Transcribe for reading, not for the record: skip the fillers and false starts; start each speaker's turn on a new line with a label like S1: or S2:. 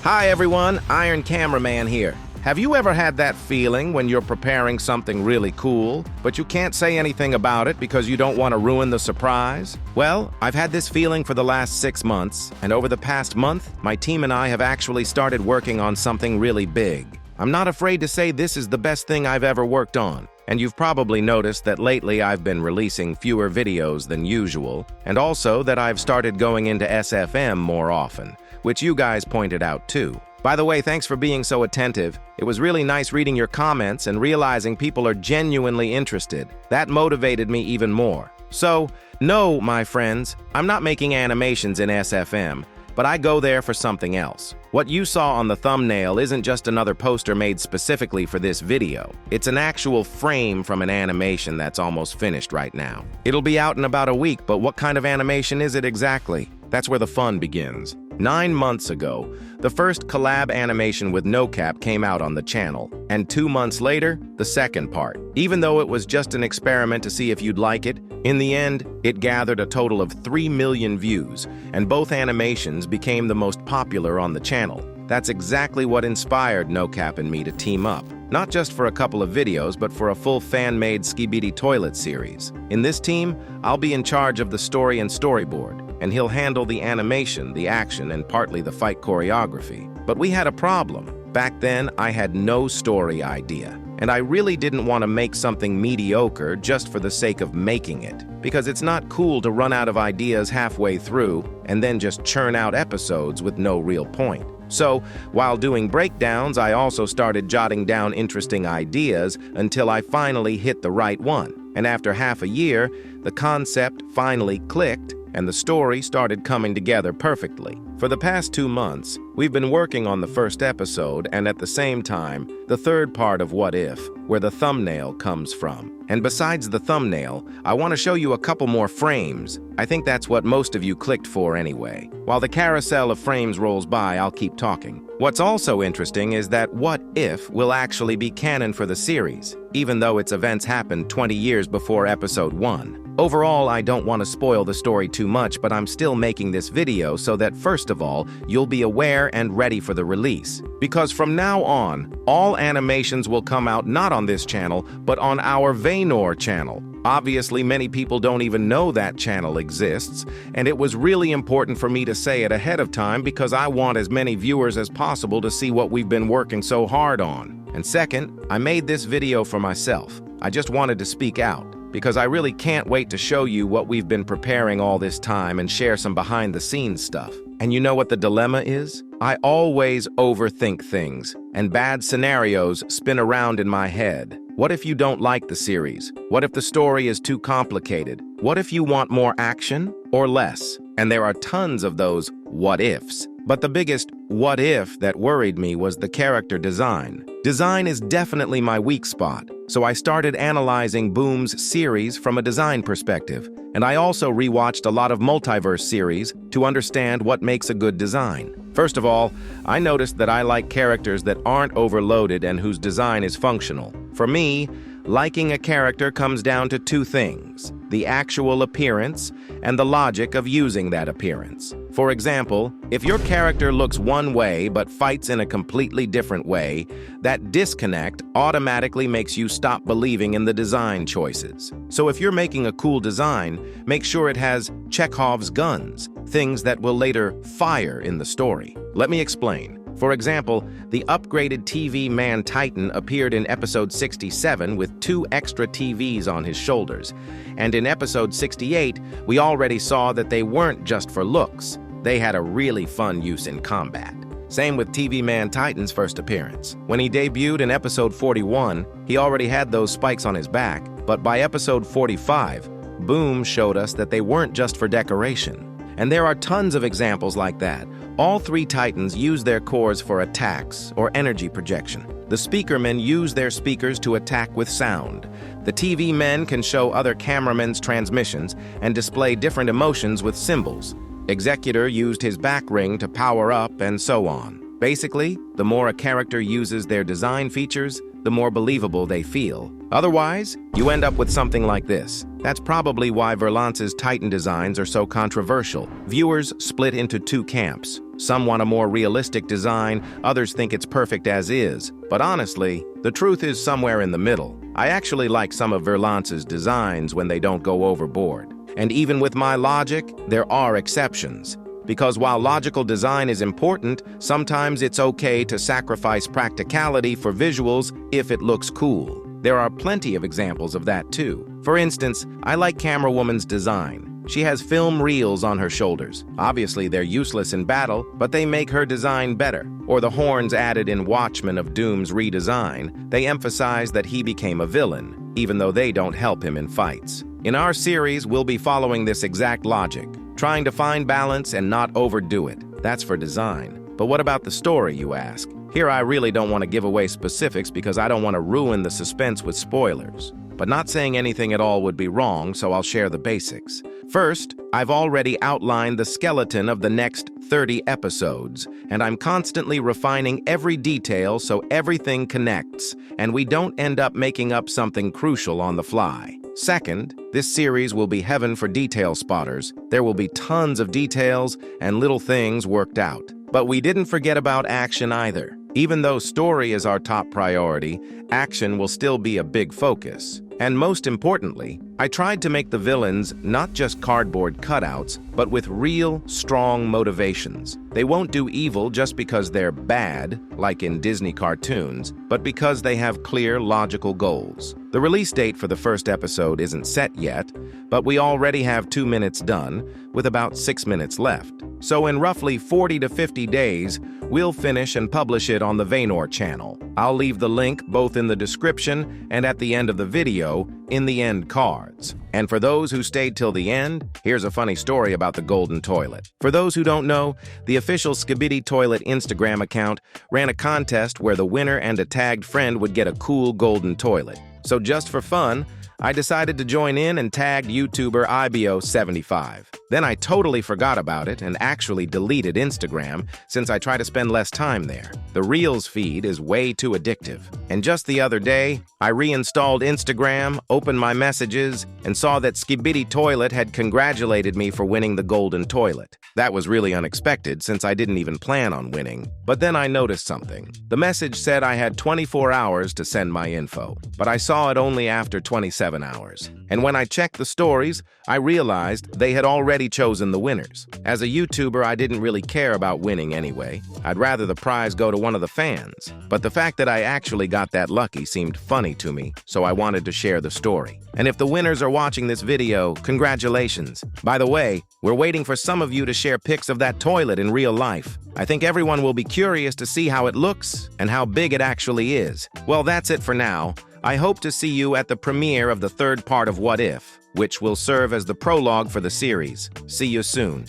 S1: Hi everyone, Iron Cameraman here. Have you ever had that feeling when you're preparing something really cool, but you can't say anything about it because you don't want to ruin the surprise? Well, I've had this feeling for the last 6 months, and over the past month, my team and I have actually started working on something really big. I'm not afraid to say this is the best thing I've ever worked on. And you've probably noticed that lately I've been releasing fewer videos than usual, and also that I've started going into SFM more often, which you guys pointed out too. By the way, thanks for being so attentive. It was really nice reading your comments and realizing people are genuinely interested. That motivated me even more. So, no, my friends, I'm not making animations in SFM, but I go there for something else. What you saw on the thumbnail isn't just another poster made specifically for this video. It's an actual frame from an animation that's almost finished right now. It'll be out in about a week, but what kind of animation is it exactly? That's where the fun begins. 9 months ago, the first collab animation with No Cap came out on the channel, and 2 months later, the second part. Even though it was just an experiment to see if you'd like it, in the end, it gathered a total of 3 million views, and both animations became the most popular on the channel. That's exactly what inspired No Cap and me to team up, not just for a couple of videos, but for a full fan-made skibidi toilet series. In this team, I'll be in charge of the story and storyboard, and he'll handle the animation, the action, and partly the fight choreography. But we had a problem. Back then, I had no story idea, and I really didn't want to make something mediocre just for the sake of making it, because it's not cool to run out of ideas halfway through and then just churn out episodes with no real point. So, while doing breakdowns, I also started jotting down interesting ideas until I finally hit the right one. And after half a year, the concept finally clicked, and the story started coming together perfectly. For the past 2 months, we've been working on the first episode and at the same time, the third part of What If, where the thumbnail comes from. And besides the thumbnail, I want to show you a couple more frames. I think that's what most of you clicked for anyway. While the carousel of frames rolls by, I'll keep talking. What's also interesting is that What If will actually be canon for the series, even though its events happened 20 years before episode 1. Overall, I don't want to spoil the story too much, but I'm still making this video so that first of all, you'll be aware and ready for the release. Because from now on, all animations will come out not on this channel, but on our Vaynor channel. Obviously, many people don't even know that channel exists, and it was really important for me to say it ahead of time because I want as many viewers as possible to see what we've been working so hard on. And second, I made this video for myself. I just wanted to speak out, because I really can't wait to show you what we've been preparing all this time and share some behind-the-scenes stuff. And you know what the dilemma is? I always overthink things, and bad scenarios spin around in my head. What if you don't like the series? What if the story is too complicated? What if you want more action or less? And there are tons of those what-ifs. But the biggest what-if that worried me was the character design. Design is definitely my weak spot, so I started analyzing Boom's series from a design perspective, and I also rewatched a lot of multiverse series to understand what makes a good design. First of all, I noticed that I like characters that aren't overloaded and whose design is functional. For me, liking a character comes down to 2 things: the actual appearance and the logic of using that appearance. For example, if your character looks one way but fights in a completely different way, that disconnect automatically makes you stop believing in the design choices. So if you're making a cool design, make sure it has Chekhov's guns, things that will later fire in the story. Let me explain. For example, the upgraded TV man Titan appeared in episode 67 with 2 extra TVs on his shoulders. And in episode 68, we already saw that they weren't just for looks. They had a really fun use in combat. Same with TV man Titan's first appearance. When he debuted in episode 41, he already had those spikes on his back. But by episode 45, Boom showed us that they weren't just for decoration. And there are tons of examples like that. All 3 Titans use their cores for attacks or energy projection. The speakermen use their speakers to attack with sound. The TV men can show other cameramen's transmissions and display different emotions with symbols. Executor used his back ring to power up, and so on. Basically, the more a character uses their design features, the more believable they feel. Otherwise, you end up with something like this. That's probably why Verlance's Titan designs are so controversial. Viewers split into 2 camps. Some want a more realistic design, others think it's perfect as is. But honestly, the truth is somewhere in the middle. I actually like some of Verlance's designs when they don't go overboard. And even with my logic, there are exceptions. Because while logical design is important, sometimes it's okay to sacrifice practicality for visuals if it looks cool. There are plenty of examples of that too. For instance, I like Camerawoman's design. She has film reels on her shoulders. Obviously, they're useless in battle, but they make her design better. Or the horns added in Watchmen of Doom's redesign, they emphasize that he became a villain, even though they don't help him in fights. In our series, we'll be following this exact logic, trying to find balance and not overdo it. That's for design. But what about the story, you ask? Here I really don't want to give away specifics because I don't want to ruin the suspense with spoilers. But not saying anything at all would be wrong, so I'll share the basics. First, I've already outlined the skeleton of the next 30 episodes, and I'm constantly refining every detail so everything connects, and we don't end up making up something crucial on the fly. Second, this series will be heaven for detail spotters. There will be tons of details and little things worked out. But we didn't forget about action either. Even though story is our top priority, action will still be a big focus. And most importantly, I tried to make the villains not just cardboard cutouts, but with real, strong motivations. They won't do evil just because they're bad, like in Disney cartoons, but because they have clear, logical goals. The release date for the first episode isn't set yet, but we already have 2 minutes done, with about 6 minutes left. So in roughly 40 to 50 days, we'll finish and publish it on the Vaynor channel. I'll leave the link both in the description and at the end of the video in the end cards. And for those who stayed till the end, here's a funny story about the golden toilet. For those who don't know, the official Skibidi Toilet Instagram account ran a contest where the winner and a tagged friend would get a cool golden toilet. So just for fun, I decided to join in and tagged YouTuber IBO75. Then I totally forgot about it and actually deleted Instagram since I try to spend less time there. The Reels feed is way too addictive. And just the other day, I reinstalled Instagram, opened my messages, and saw that Skibidi Toilet had congratulated me for winning the golden toilet. That was really unexpected since I didn't even plan on winning. But then I noticed something. The message said I had 24 hours to send my info, but I saw it only after 27 hours. And when I checked the stories, I realized they had already chosen the winners. As a YouTuber, I didn't really care about winning anyway. I'd rather the prize go to one of the fans. But the fact that I actually got that lucky seemed funny to me, so I wanted to share the story. And if the winners are watching this video, congratulations. By the way, we're waiting for some of you to share pics of that toilet in real life. I think everyone will be curious to see how it looks and how big it actually is. Well, that's it for now. I hope to see you at the premiere of the third part of What If, which will serve as the prologue for the series. See you soon.